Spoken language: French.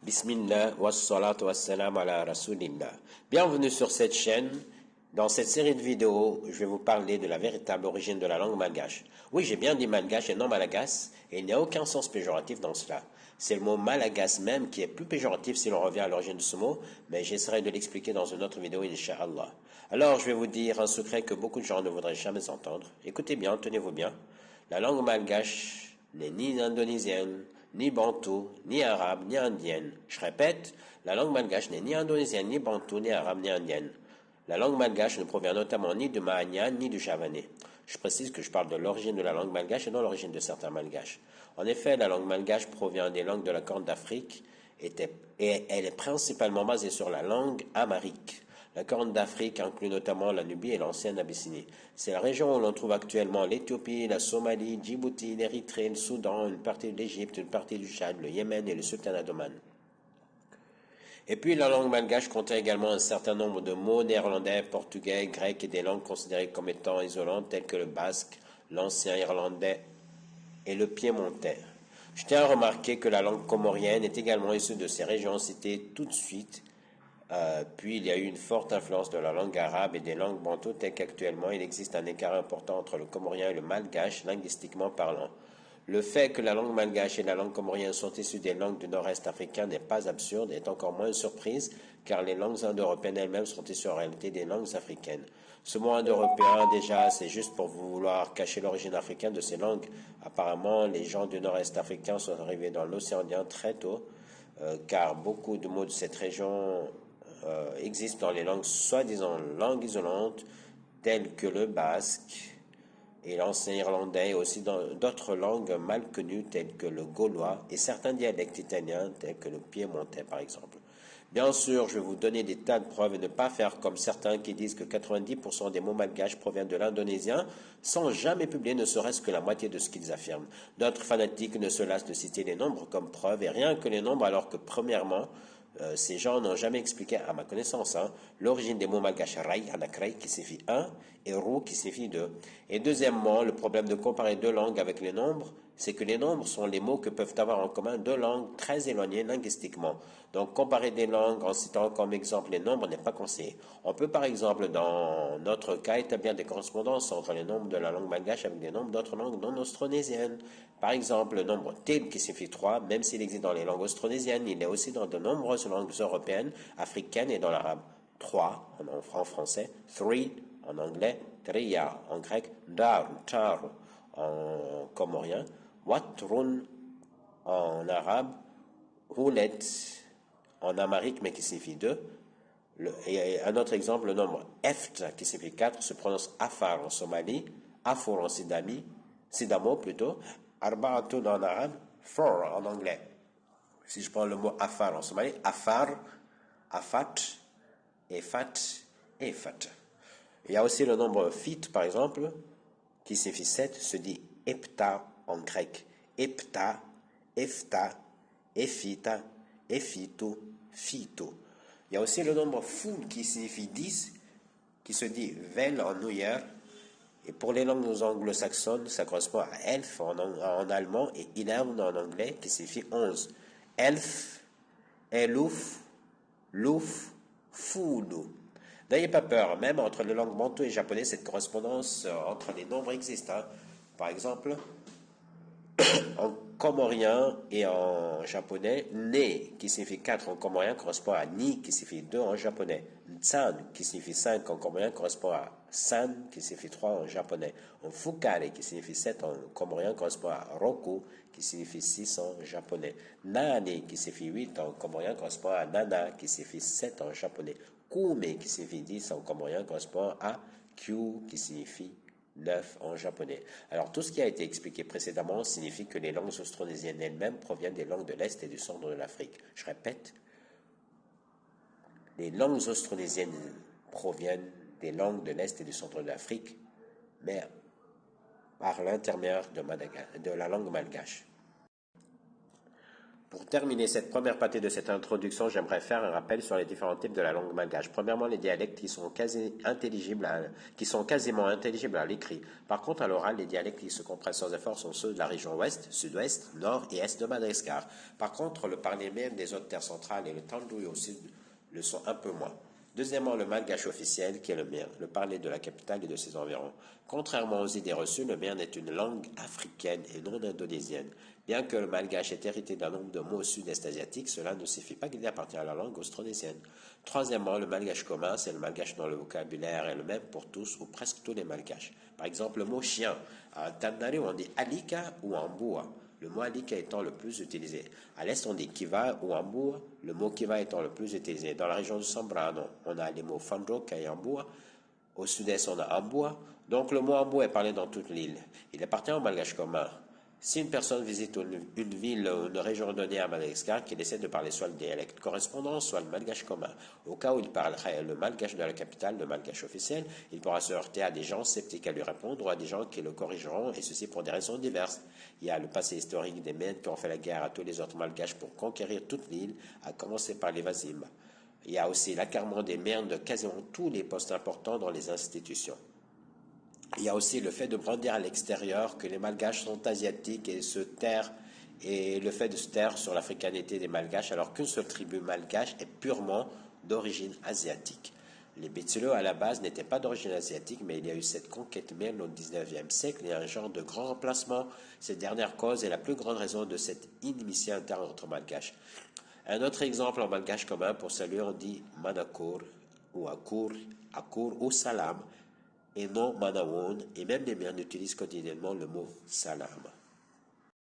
Bismillah, wassalatu wassalam ala rasulillah. Bienvenue sur cette chaîne. Dans cette série de vidéos, je vais vous parler de la véritable origine de la langue malgache. Oui, j'ai bien dit malgache et non malagas, et il n'y a aucun sens péjoratif dans cela. C'est le mot malagas même qui est plus péjoratif si l'on revient à l'origine de ce mot, mais j'essaierai de l'expliquer dans une autre vidéo, incha'Allah. Alors, je vais vous dire un secret que beaucoup de gens ne voudraient jamais entendre. Écoutez bien, tenez-vous bien. La langue malgache n'est ni indonésienne, ni bantou, ni arabe, ni indienne. Je répète, la langue malgache n'est ni indonésienne, ni bantou, ni arabe, ni indienne. La langue malgache ne provient notamment ni de Mahanyan, ni du javanais. Je précise que je parle de l'origine de la langue malgache et non l'origine de certains malgaches. En effet, la langue malgache provient des langues de la Corne d'Afrique et elle est principalement basée sur la langue amharique. La Corne d'Afrique inclut notamment la Nubie et l'ancienne Abyssinie. C'est la région où l'on trouve actuellement l'Éthiopie, la Somalie, Djibouti, l'Érythrée, le Soudan, une partie de l'Égypte, une partie du Tchad, le Yémen et le Sultanat d'Oman. Et puis la langue malgache contient également un certain nombre de mots néerlandais, portugais, grecs et des langues considérées comme étant isolantes telles que le basque, l'ancien irlandais et le piémontais. Je tiens à remarquer que la langue comorienne est également issue de ces régions citées tout de suite. Puis il y a eu une forte influence de la langue arabe et des langues bantoues telles qu'actuellement il existe un écart important entre le comorien et le malgache linguistiquement parlant. Le fait que la langue malgache et la langue comorienne sont issues des langues du nord-est africain n'est pas absurde et est encore moins une surprise car les langues indo-européennes elles-mêmes sont issues en réalité des langues africaines. Ce mot indo-européen déjà c'est juste pour vouloir cacher l'origine africaine de ces langues. Apparemment les gens du nord-est africain sont arrivés dans l'océan Indien très tôt car beaucoup de mots de cette région existent dans les langues soi-disant langues isolantes telles que le basque et l'ancien irlandais et aussi dans d'autres langues mal connues telles que le gaulois et certains dialectes italiens tels que le piémontais par exemple. Bien sûr, je vais vous donner des tas de preuves et ne pas faire comme certains qui disent que 90% des mots malgaches proviennent de l'indonésien sans jamais publier ne serait-ce que la moitié de ce qu'ils affirment. D'autres fanatiques ne se lassent de citer les nombres comme preuve et rien que les nombres alors que premièrement, ces gens n'ont jamais expliqué, à ma connaissance, l'origine des mots malgaches rai, anakrai, qui signifie un, et ru, qui signifie deux. Et deuxièmement, le problème de comparer deux langues avec les nombres, c'est que les nombres sont les mots que peuvent avoir en commun deux langues très éloignées linguistiquement. Donc, comparer des langues en citant comme exemple les nombres n'est pas conseillé. On peut, par exemple, dans notre cas, établir des correspondances entre les nombres de la langue malgache avec des nombres d'autres langues non austronésiennes. Par exemple, le nombre til, qui signifie 3, même s'il existe dans les langues austronésiennes, il est aussi dans de nombreuses langues européennes, africaines et dans l'arabe. 3 en français, three en anglais, triya en grec, dar, tar en comorien, watrun en arabe, roulet en amharique mais qui signifie 2. Et un autre exemple, le nombre eft qui signifie 4 se prononce afar en Somalie, afour en Sidamo plutôt, arba'atun en arabe, four en anglais. Si je prends le mot afar en Somalie, afar, afat, efat, efat. Il y a aussi le nombre fit, par exemple, qui signifie 7, se dit epta en grec. Epta, efta, ephita, ephito, phyto. Il y a aussi le nombre fou qui signifie 10, qui se dit vel en nouillère. Et pour les langues anglo-saxonnes, ça correspond à elf en allemand et eleven en anglais, qui signifie 11. Elf, elouf, louf, foulou. N'ayez pas peur, même entre les langues bantou et japonais, cette correspondance entre les nombres existe. Par exemple, en comorien et en japonais, ne qui signifie 4 en comorien correspond à ni qui signifie 2 en japonais. Tsan qui signifie 5 en comorien correspond à san qui signifie 3 en japonais. En fukare qui signifie 7 en comorien correspond à roku qui signifie 6 en japonais. Nane qui signifie 8 en comorien correspond à nana qui signifie 7 en japonais. Kume qui signifie 10 en comorien correspond à kyu qui signifie 9 en japonais. Alors tout ce qui a été expliqué précédemment signifie que les langues austronésiennes elles-mêmes proviennent des langues de l'Est et du centre de l'Afrique. Je répète, les langues austronésiennes proviennent des langues de l'Est et du centre de l'Afrique, mais par l'intermédiaire de la langue malgache. Pour terminer cette première partie de cette introduction, j'aimerais faire un rappel sur les différents types de la langue malgache. Premièrement, les dialectes qui sont quasiment intelligibles à l'écrit. Par contre, à l'oral, les dialectes qui se comprennent sans effort sont ceux de la région ouest, sud-ouest, nord et est de Madagascar. Par contre, le parler même des autres terres centrales et le Tandoui au sud le sont un peu moins. Deuxièmement, le malgache officiel, qui est le mien, le parler de la capitale et de ses environs. Contrairement aux idées reçues, le mien est une langue africaine et non indonésienne. Bien que le malgache ait hérité d'un nombre de mots sud-est asiatiques, cela ne signifie pas qu'il appartient à la langue austronésienne. Troisièmement, le malgache commun, c'est le malgache dont le vocabulaire est le même pour tous ou presque tous les malgaches. Par exemple, le mot chien. À Tanari, on dit alika ou ambua, le mot alika étant le plus utilisé. À l'est, on dit kiva ou ambua, le mot kiva étant le plus utilisé. Dans la région du Sambrano, on a les mots fandroka et ambua. Au sud-est, on a ambua. Donc, le mot ambua est parlé dans toute l'île. Il appartient au malgache commun. Si une personne visite une ville ou une région donnée à Madagascar, qu'il essaie de parler soit le dialecte correspondant, soit le malgache commun. Au cas où il parlerait le malgache de la capitale, le malgache officiel, il pourra se heurter à des gens sceptiques à lui répondre ou à des gens qui le corrigeront, et ceci pour des raisons diverses. Il y a le passé historique des Mèdes qui ont fait la guerre à tous les autres malgaches pour conquérir toute l'île, à commencer par les Wazim. Il y a aussi l'accaparement des Mèdes de quasiment tous les postes importants dans les institutions. Il y a aussi le fait de brandir à l'extérieur que les malgaches sont asiatiques et le fait de se taire sur l'africanité des malgaches alors qu'une seule tribu malgache est purement d'origine asiatique. Les Betsulo à la base n'étaient pas d'origine asiatique, mais il y a eu cette conquête même au XIXe siècle. Il y a un genre de grand remplacement. Cette dernière cause est la plus grande raison de cette inimitié interne entre malgaches. Un autre exemple en malgache commun, pour saluer, on dit manakour ou akour ou salam, et non manawon, et même les Miens utilisent quotidiennement le mot salam.